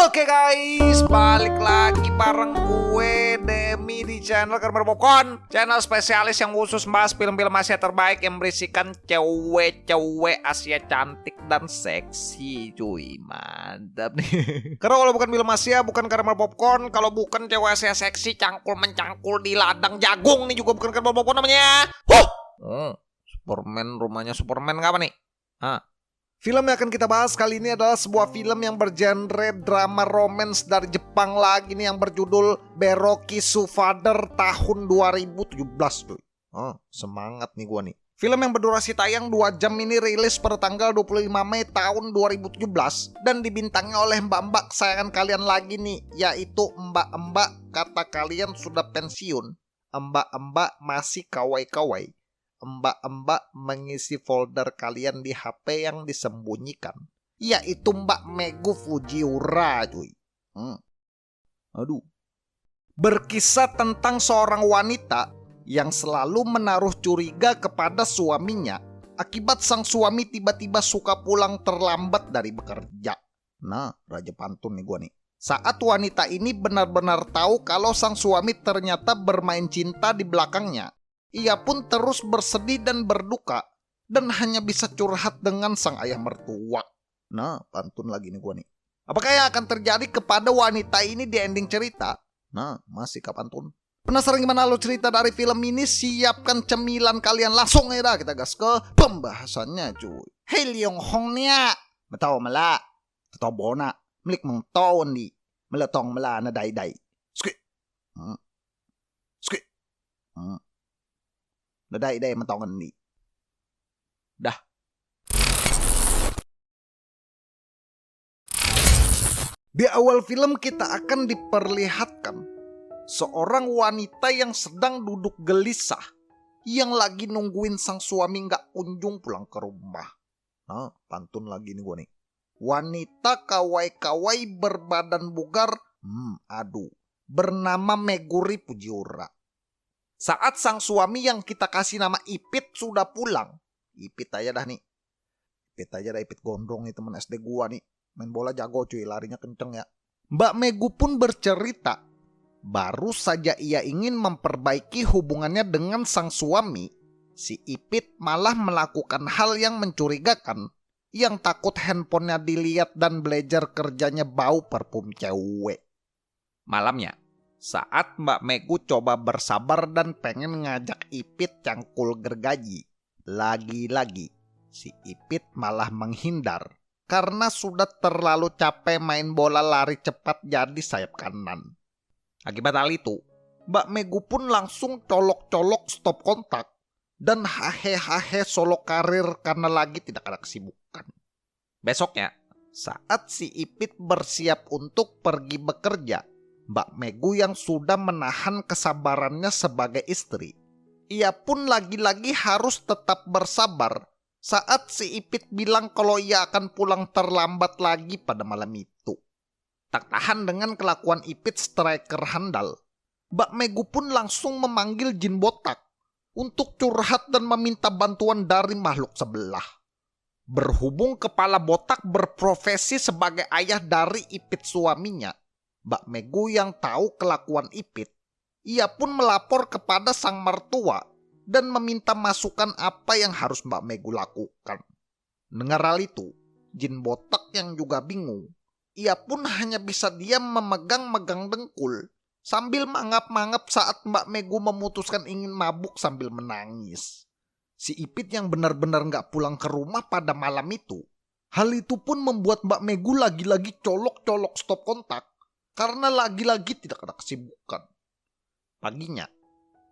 Oke guys, balik lagi bareng gue Demi di channel Karmer Popcorn, channel spesialis yang khusus bahas film-film Asia terbaik yang berisikan cewek-cewek Asia cantik dan seksi. Cuy, mantap nih. Karena kalau bukan film Asia, bukan Karmer Popcorn. Kalau bukan cewek Asia seksi cangkul-mencangkul di ladang jagung, nih juga bukan Karmer Popcorn namanya. Superman, rumahnya Superman apa nih? Film yang akan kita bahas kali ini adalah sebuah film yang bergenre drama romance dari Jepang lagi nih, yang berjudul Berokisu Father tahun 2017 tuh. Semangat nih gua nih. Film yang berdurasi tayang 2 jam ini rilis pada tanggal 25 Mei tahun 2017 dan dibintangi oleh mbak-mbak kesayangan kalian lagi nih, yaitu mbak-mbak kata kalian sudah pensiun, mbak-mbak masih kawai-kawai, mbak-mbak mengisi folder kalian di HP yang disembunyikan, yaitu Mbak Megu Fujiura, cuy. Berkisah tentang seorang wanita yang selalu menaruh curiga kepada suaminya akibat sang suami tiba-tiba suka pulang terlambat dari bekerja. Nah, raja pantun nih gua nih. Saat wanita ini benar-benar tahu kalau sang suami ternyata bermain cinta di belakangnya, ia pun terus bersedih dan berduka dan hanya bisa curhat dengan sang ayah mertua. Nah, pantun lagi nih gua nih. Apakah yang akan terjadi kepada wanita ini di ending cerita? Nah, masih kapantun. Penasaran gimana lo cerita dari film ini? Siapkan cemilan kalian, langsung ya dah kita gas ke pembahasannya, cuy. Hei Liong Hong nia, matau mala, tatau bona, melik meng tawon di, meletong mala na dai-dai. Skit. Skit. Nadai-dai mentongan nih. Dah. Di awal film kita akan diperlihatkan seorang wanita yang sedang duduk gelisah, yang lagi nungguin sang suami gak kunjung pulang ke rumah. Nah, pantun lagi nih gue nih. Wanita kawai-kawai berbadan bugar, bernama Meguri Fujiura. Saat sang suami yang kita kasih nama Ipit sudah pulang. Ipit aja dah nih. Ipit gondrong nih, temen SD gua nih. Main bola jago cuy, larinya kenceng ya. Mbak Megu pun bercerita, baru saja ia ingin memperbaiki hubungannya dengan sang suami, si Ipit malah melakukan hal yang mencurigakan, yang takut handphonenya dilihat dan belajar kerjanya bau parfum cewek. Malamnya, saat Mbak Megu coba bersabar dan pengen ngajak Ipit cangkul gergaji, lagi-lagi si Ipit malah menghindar karena sudah terlalu capek main bola lari cepat jadi sayap kanan. Akibat hal itu, Mbak Megu pun langsung colok-colok stop kontak dan hahe-hahe solo karir karena lagi tidak ada kesibukan. Besoknya, saat si Ipit bersiap untuk pergi bekerja, Mbak Megu yang sudah menahan kesabarannya sebagai istri, ia pun lagi-lagi harus tetap bersabar saat si Ipit bilang kalau ia akan pulang terlambat lagi pada malam itu. Tak tahan dengan kelakuan Ipit striker handal, Mbak Megu pun langsung memanggil jin botak untuk curhat dan meminta bantuan dari makhluk sebelah. Berhubung kepala botak berprofesi sebagai ayah dari Ipit suaminya, Mbak Megu yang tahu kelakuan Ipit, ia pun melapor kepada sang mertua dan meminta masukan apa yang harus Mbak Megu lakukan. Dengar hal itu, jin botak yang juga bingung, ia pun hanya bisa diam memegang-megang dengkul sambil mangap-mangap saat Mbak Megu memutuskan ingin mabuk sambil menangis. Si Ipit yang benar-benar gak pulang ke rumah pada malam itu, hal itu pun membuat Mbak Megu lagi-lagi colok-colok stop kontak karena lagi-lagi tidak ada kesibukan. Paginya,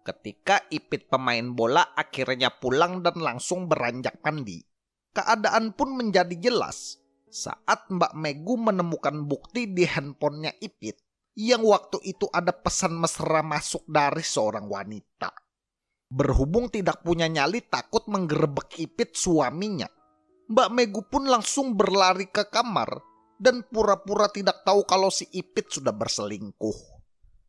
ketika Ipit pemain bola akhirnya pulang dan langsung beranjak mandi, keadaan pun menjadi jelas saat Mbak Megu menemukan bukti di handphonenya Ipit yang waktu itu ada pesan mesra masuk dari seorang wanita. Berhubung tidak punya nyali takut menggerebek Ipit suaminya, Mbak Megu pun langsung berlari ke kamar dan pura-pura tidak tahu kalau si Ipit sudah berselingkuh.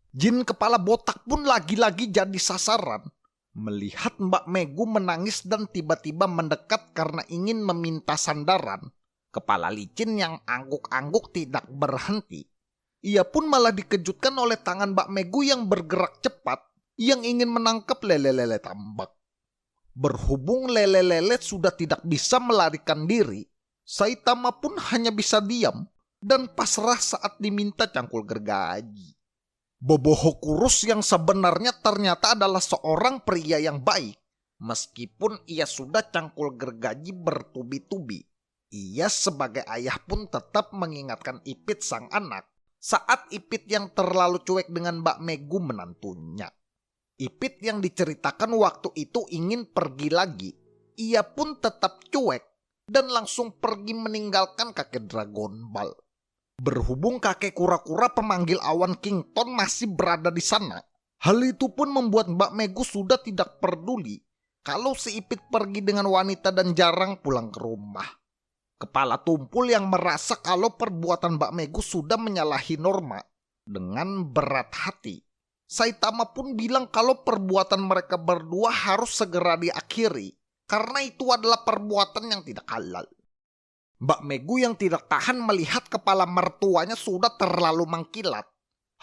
Jin kepala botak pun lagi-lagi jadi sasaran, melihat Mbak Megu menangis dan tiba-tiba mendekat karena ingin meminta sandaran. Kepala licin yang angguk-angguk tidak berhenti Ia pun malah dikejutkan oleh tangan Mbak Megu yang bergerak cepat yang ingin menangkap lele-lele tambak. Berhubung lele-lele sudah tidak bisa melarikan diri, Saitama pun hanya bisa diam dan pasrah saat diminta cangkul gergaji. Boboho Kurus yang sebenarnya ternyata adalah seorang pria yang baik. Meskipun ia sudah cangkul gergaji bertubi-tubi, ia sebagai ayah pun tetap mengingatkan Ipit sang anak saat Ipit yang terlalu cuek dengan Mbak Megu menantunya. Ipit yang diceritakan waktu itu ingin pergi lagi, ia pun tetap cuek dan langsung pergi meninggalkan kakek Dragon Ball. Berhubung kakek kura-kura pemanggil awan Kington masih berada di sana, hal itu pun membuat Mbak Megu sudah tidak peduli kalau si Ipit pergi dengan wanita dan jarang pulang ke rumah. Kepala tumpul yang merasa kalau perbuatan Mbak Megu sudah menyalahi norma. Dengan berat hati, Saitama pun bilang kalau perbuatan mereka berdua harus segera diakhiri karena itu adalah perbuatan yang tidak halal. Mbak Megu yang tidak tahan melihat kepala mertuanya sudah terlalu mengkilat.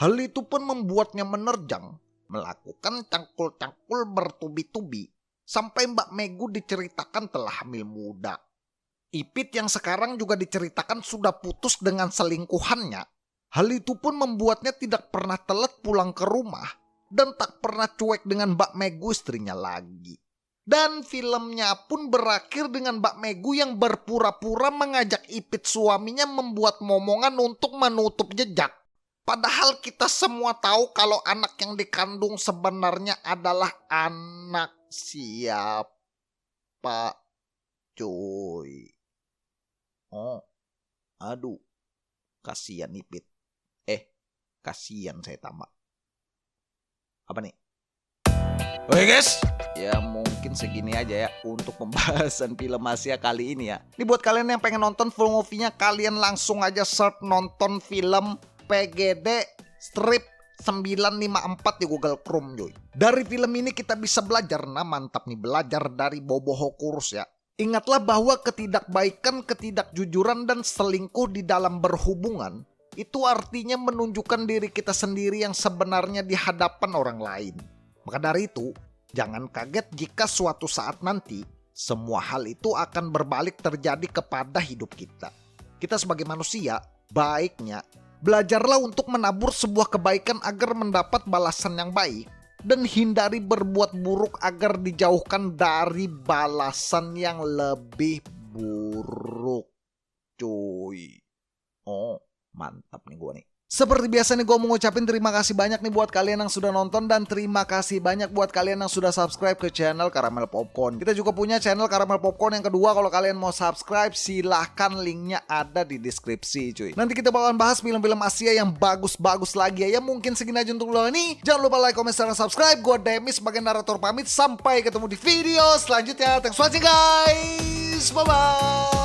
Hal itu pun membuatnya menerjang, melakukan cangkul-cangkul bertubi-tubi, sampai Mbak Megu diceritakan telah hamil muda. Ipit yang sekarang juga diceritakan sudah putus dengan selingkuhannya. Hal itu pun membuatnya tidak pernah telat pulang ke rumah dan tak pernah cuek dengan Mbak Megu istrinya lagi. Dan filmnya pun berakhir dengan Mbak Megu yang berpura-pura mengajak Ipit suaminya membuat momongan untuk menutup jejak. Padahal kita semua tahu kalau anak yang dikandung sebenarnya adalah anak siapa, cuy? Oh, aduh, kasihan Ipit. Kasihan Saitama. Apa nih? Oke guys, ya mungkin segini aja ya untuk pembahasan film Asia kali ini ya. Ini buat kalian yang pengen nonton full movie-nya, kalian langsung aja search nonton film PGD Strip 954 di Google Chrome cuy. Dari film ini kita bisa belajar, nah mantap nih, belajar dari Boboho Kurus ya. Ingatlah bahwa ketidakbaikan, ketidakjujuran dan selingkuh di dalam berhubungan itu artinya menunjukkan diri kita sendiri yang sebenarnya di hadapan orang lain. Maka dari itu, jangan kaget jika suatu saat nanti semua hal itu akan berbalik terjadi kepada hidup kita. Kita sebagai manusia, baiknya belajarlah untuk menabur sebuah kebaikan agar mendapat balasan yang baik, dan hindari berbuat buruk agar dijauhkan dari balasan yang lebih buruk. Cuy. Oh, mantap nih gue nih. Seperti biasa nih gue mau ngucapin terima kasih banyak nih buat kalian yang sudah nonton, dan terima kasih banyak buat kalian yang sudah subscribe ke channel Caramel Popcorn. Kita juga punya channel Caramel Popcorn yang kedua, kalau kalian mau subscribe silahkan, linknya ada di deskripsi cuy. Nanti kita bakalan bahas film-film Asia yang bagus-bagus lagi ya. Mungkin segini aja untuk lo ini. Jangan lupa like, comment, dan subscribe. Gue Demis sebagai narator pamit. Sampai ketemu di video selanjutnya. Thanks for watching guys. Bye-bye.